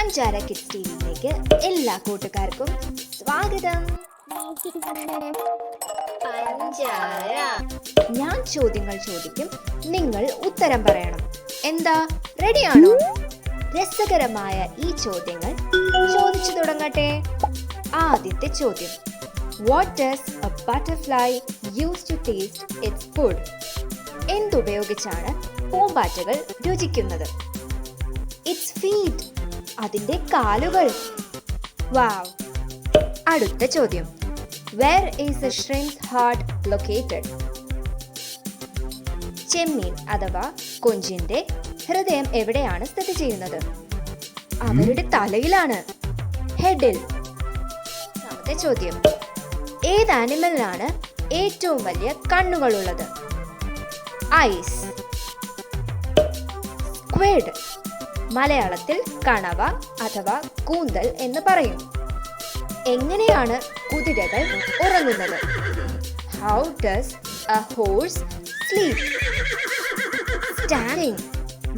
പഞ്ചാര കിഡ്സ് ടിവിയിലേക്ക് എല്ലാ കൂട്ടുകാർക്കും സ്വാഗതം. പഞ്ചാര. ഞാൻ ചോദ്യങ്ങൾ ചോദിക്കും, നിങ്ങൾ ഉത്തരം പറയണം. എന്താ, റെഡിയാണോ? രസകരമായ ഈ ചോദ്യങ്ങൾ ചോദിച്ചു തുടങ്ങട്ടെ. ആദ്യത്തെ ചോദ്യം, What does a butterfly use to taste its food? എന്തുപയോഗിച്ചാണ് പൂമ്പാറ്റകൾ രുചിക്കുന്നത്? Its feet. അതിന്റെ കാലുകൾ. വാവ്. അടുത്ത ചോദ്യം, Where is the shrimp's heart located? ചെമ്മീൻ അഥവാ കൊഞ്ചിന്റെ ഹൃദയം എവിടെയാണ് സ്ഥിതി ചെയ്യുന്നത്? അവരുടെ തലയിലാണ്, ഹെഡിൽ. രണ്ടാമത്തെ ചോദ്യം, ഏത് ആനിമലിനാണ് ഏറ്റവും വലിയ കണ്ണുകളുള്ളത്? ഐസ്. സ്ക്വിഡ്. മലയാളത്തിൽ കണവ അഥവാ കൂന്തൽ എന്ന് പറയും. എങ്ങനെയാണ് കുതിരകൾ ഉറങ്ങുന്നത്? How does a horse sleep? Standing.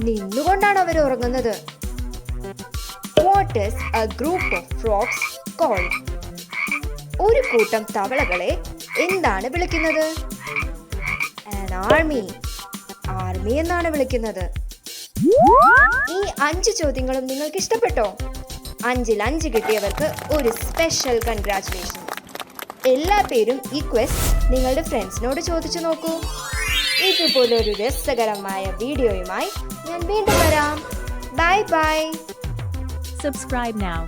നിന്നുകൊണ്ടാണ് അവർ ഉറങ്ങുന്നത്. What is a group of frogs called? ഒരു കൂട്ടം തവളകളെ എന്താണ് വിളിക്കുന്നത്? An army. ആർമി എന്നാണ് വിളിക്കുന്നത്. ഈ 5 ചോദ്യങ്ങളും നിങ്ങൾക്ക് ഇഷ്ടപ്പെട്ടോ? 5-ൽ 5 കിട്ടിയവർക്ക് ഒരു സ്പെഷ്യൽ കൺഗ്രാറ്റുലേഷൻ. എല്ലാ പേരും ഈ ക്വസ്റ്റ് നിങ്ങളുടെ ഫ്രണ്ട്സിനോട് ചോദിച്ചു നോക്കൂ. ഇതുപോലൊരു രസകരമായ വീഡിയോയുമായി ഞാൻ വീണ്ടും വരാം. Bye bye. Subscribe now.